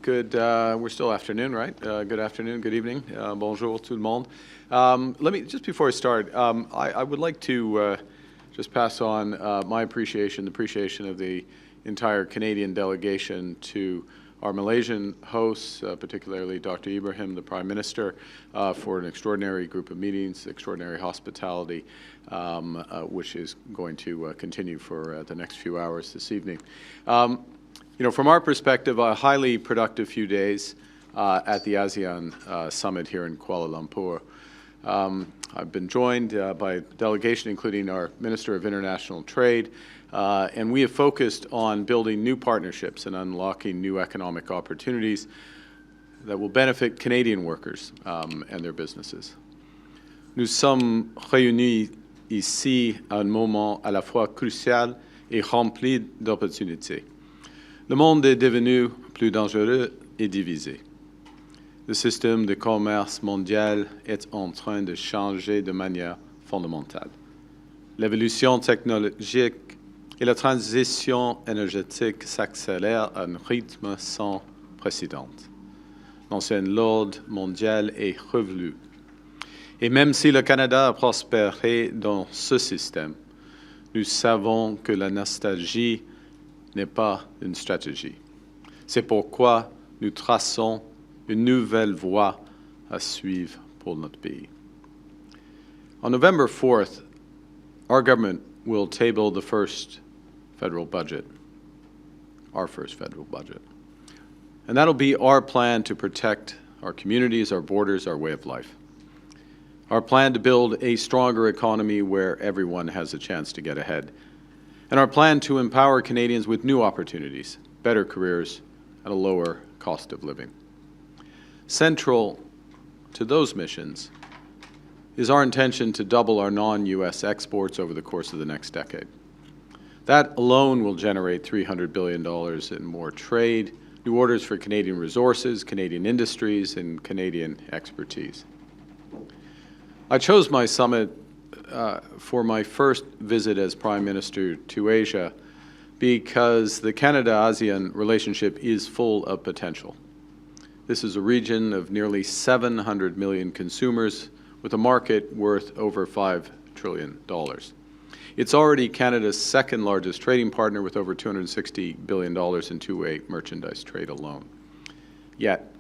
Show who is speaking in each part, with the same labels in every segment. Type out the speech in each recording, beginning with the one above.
Speaker 1: Good, we're still afternoon, right? Good afternoon, good evening. Bonjour tout le monde. Let me, just before I start, I would like to just pass on my appreciation, the appreciation of the entire Canadian delegation to our Malaysian hosts, particularly Dr. Ibrahim, the Prime Minister, for an extraordinary group of meetings, extraordinary hospitality, which is going to continue for the next few hours this evening. You know, from our perspective, a highly productive few days at the ASEAN summit here in Kuala Lumpur. I've been joined by a delegation including our Minister of International Trade, and we have focused on building new partnerships and unlocking new economic opportunities that will benefit Canadian workers and their businesses. Nous sommes réunis ici à un moment à la fois crucial et rempli d'opportunités. Le monde est devenu plus dangereux et divisé. Le système de commerce mondial est en train de changer de manière fondamentale. L'évolution technologique et la transition énergétique s'accélèrent à un rythme sans précédent. L'ancien ordre mondial est revenu. Et même si le Canada a prospéré dans ce système, nous savons que la nostalgie n'est pas une stratégie. C'est pourquoi nous traçons une nouvelle voie à suivre pour notre pays. On November 4th, our government will table the first federal budget, our first federal budget. And that'll be our plan to protect our communities, our borders, our way of life. Our plan to build a stronger economy where everyone has a chance to get ahead. And our plan to empower Canadians with new opportunities, better careers, and a lower cost of living. Central to those missions is our intention to double our non-U.S. exports over the course of the next decade. That alone will generate $300 billion in more trade, new orders for Canadian resources, Canadian industries, and Canadian expertise. I chose my summit for my first visit as Prime Minister to Asia because the Canada-ASEAN relationship is full of potential. This is a region of nearly 700 million consumers with a market worth over $5 trillion. It's already Canada's second largest trading partner with over $260 billion in two-way merchandise trade alone. Yet,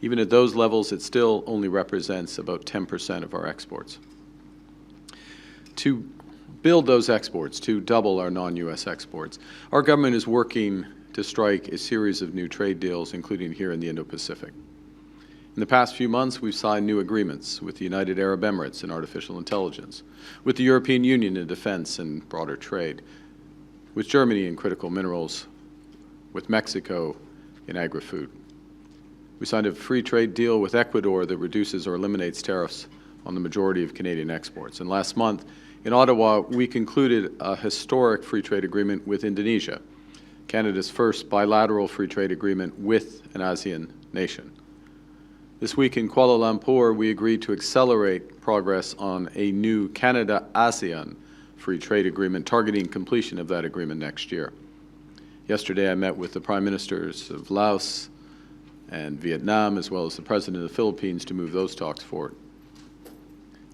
Speaker 1: even at those levels, it still only represents about 10% of our exports. To build those exports, to double our non-U.S. exports, our government is working to strike a series of new trade deals, including here in the Indo-Pacific. In the past few months, we've signed new agreements with the United Arab Emirates in artificial intelligence, with the European Union in defense and broader trade, with Germany in critical minerals, with Mexico in agri-food. We signed a free trade deal with Ecuador that reduces or eliminates tariffs on the majority of Canadian exports. And last month, in Ottawa, we concluded a historic free trade agreement with Indonesia, Canada's first bilateral free trade agreement with an ASEAN nation. This week in Kuala Lumpur, we agreed to accelerate progress on a new Canada-ASEAN free trade agreement, targeting completion of that agreement next year. Yesterday, I met with the Prime Ministers of Laos and Vietnam, as well as the President of the Philippines, to move those talks forward.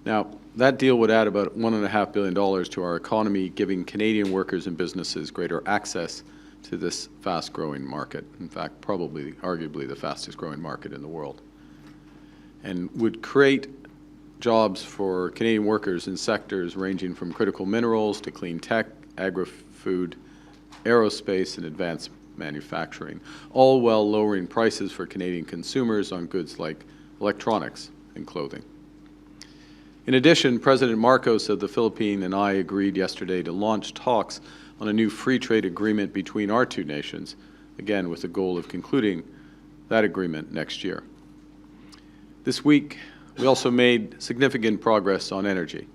Speaker 1: Now, that deal would add about $1.5 billion to our economy, giving Canadian workers and businesses greater access to this fast-growing market. In fact, probably, arguably, the fastest-growing market in the world. And would create jobs for Canadian workers in sectors ranging from critical minerals to clean tech, agri-food, aerospace, and advanced manufacturing, all while lowering prices for Canadian consumers on goods like electronics and clothing. In addition, President Marcos of the Philippines and I agreed yesterday to launch talks on a new free trade agreement between our two nations, again with the goal of concluding that agreement next year. This week, we also made significant progress on energy.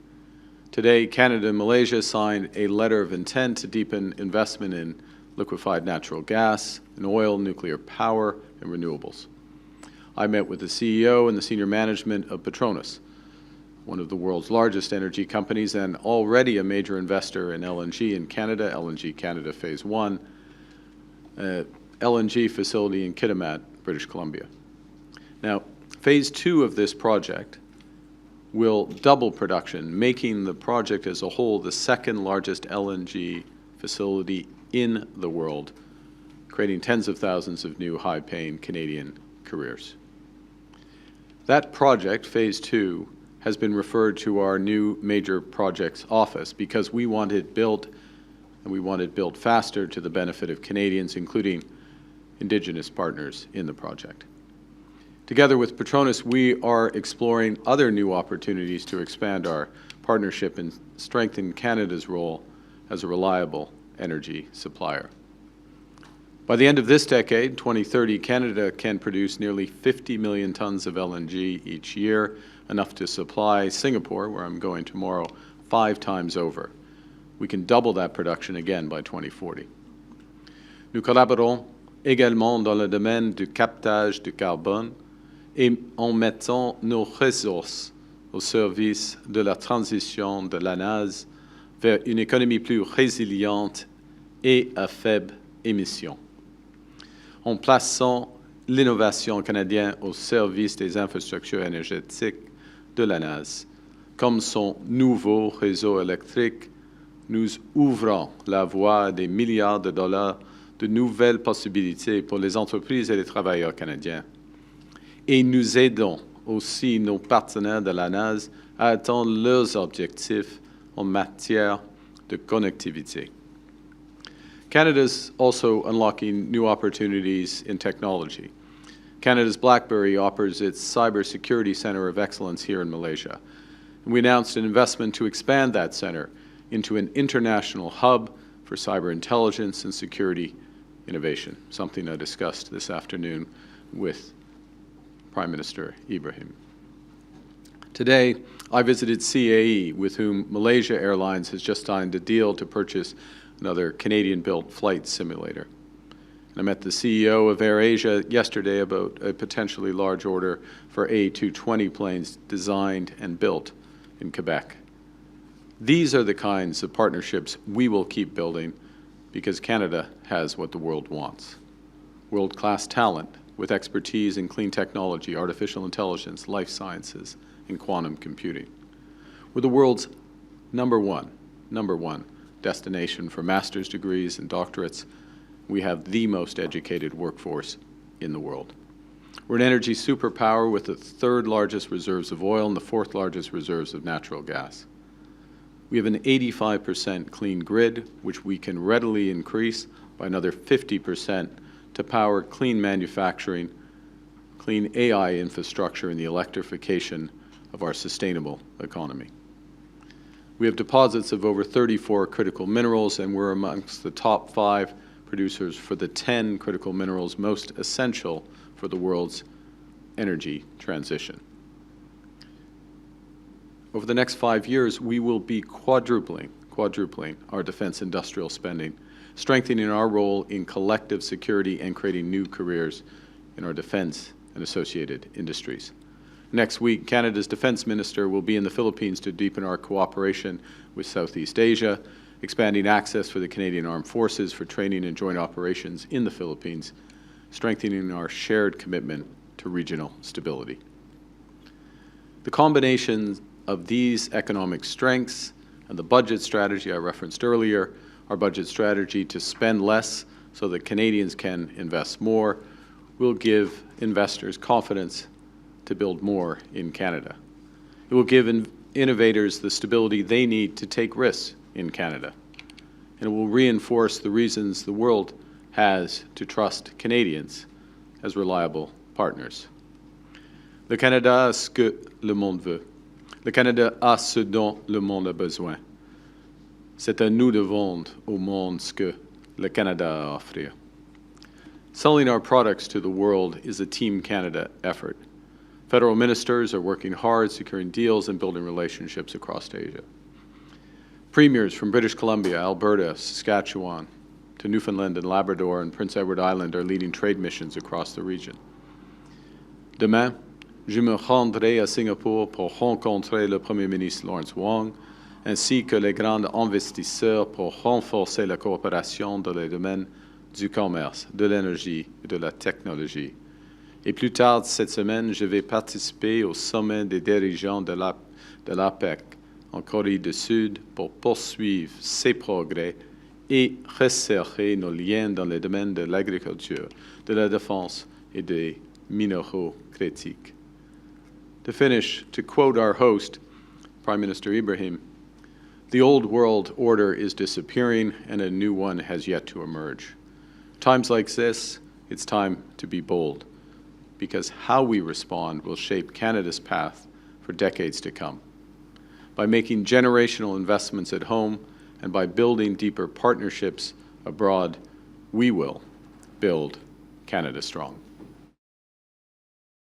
Speaker 1: Today, Canada and Malaysia signed a letter of intent to deepen investment in liquefied natural gas, in oil, nuclear power, and renewables. I met with the CEO and the senior management of Petronas, one of the world's largest energy companies and already a major investor in LNG in Canada, LNG Canada Phase 1, LNG facility in Kitimat, British Columbia. Now, phase 2 of this project will double production, making the project as a whole the second largest LNG facility in the world, creating tens of thousands of new high-paying Canadian careers. That project, phase 2, has been referred to our new major projects office because we want it built, and we want it built faster to the benefit of Canadians, including Indigenous partners in the project. Together with Petronas, we are exploring other new opportunities to expand our partnership and strengthen Canada's role as a reliable energy supplier. By the end of this decade, 2030, Canada can produce nearly 50 million tons of LNG each year, enough to supply Singapore, where I'm going tomorrow, 5 times over. We can double that production again by 2040. Nous collaborons également dans le domaine du captage du carbone et en mettant nos ressources au service de la transition de l'ANAS vers une économie plus résiliente et à faible émission, en plaçant l'innovation canadienne au service des infrastructures énergétiques de l'ANAS. Comme son nouveau réseau électrique, nous ouvrons la voie à des milliards de dollars de nouvelles possibilités pour les entreprises et les travailleurs canadiens. Et nous aidons aussi nos partenaires de l'ANAS à atteindre leurs objectifs en matière de connectivité. Canada's also unlocking new opportunities in technology. Canada's BlackBerry offers its Cybersecurity Center of Excellence here in Malaysia. And we announced an investment to expand that center into an international hub for cyber intelligence and security innovation, something I discussed this afternoon with Prime Minister Ibrahim. Today, I visited CAE, with whom Malaysia Airlines has just signed a deal to purchase another Canadian-built flight simulator. I met the CEO of AirAsia yesterday about a potentially large order for A220 planes designed and built in Quebec. These are the kinds of partnerships we will keep building because Canada has what the world wants: world-class talent with expertise in clean technology, artificial intelligence, life sciences, and quantum computing. We're the world's number one destination for master's degrees and doctorates. We have the most educated workforce in the world. We're an energy superpower with the 3rd largest reserves of oil and the 4th largest reserves of natural gas. We have an 85% clean grid, which we can readily increase by another 50% to power clean manufacturing, clean AI infrastructure, and the electrification of our sustainable economy. We have deposits of over 34 critical minerals, and we're amongst the top 5 producers for the 10 critical minerals most essential for the world's energy transition. Over the next 5 years, we will be quadrupling our defense industrial spending, strengthening our role in collective security and creating new careers in our defense and associated industries. Next week, Canada's Defense Minister will be in the Philippines to deepen our cooperation with Southeast Asia, expanding access for the Canadian Armed Forces for training and joint operations in the Philippines, strengthening our shared commitment to regional stability. The combination of these economic strengths and the budget strategy I referenced earlier, our budget strategy to spend less so that Canadians can invest more, will give investors confidence to build more in Canada. It will give innovators the stability they need to take risks in Canada. And it will reinforce the reasons the world has to trust Canadians as reliable partners. Le Canada a ce que le monde veut. Le Canada a ce dont le monde a besoin. C'est à nous de vendre au monde ce que le Canada a à offrir. Selling our products to the world is a Team Canada effort. Federal ministers are working hard, securing deals and building relationships across Asia. Premiers from British Columbia, Alberta, Saskatchewan, to Newfoundland and Labrador and Prince Edward Island are leading trade missions across the region. Demain, je me rendrai à Singapour pour rencontrer le Premier ministre Lawrence Wong, ainsi que les grands investisseurs pour renforcer la coopération dans les domaines du commerce, de l'énergie et de la technologie. Et plus tard cette semaine, je vais participer au sommet des dirigeants de l'APEC en Corée du Sud pour poursuivre ces progrès et resserrer nos liens dans le domaine de l'agriculture, de la défense et des minéraux critiques. To finish, to quote our host, Prime Minister Ibrahim, "The old world order is disappearing and a new one has yet to emerge. Times like this, it's time to be bold, because how we respond will shape Canada's path for decades to come. By making generational investments at home and by building deeper partnerships abroad, we will build Canada strong."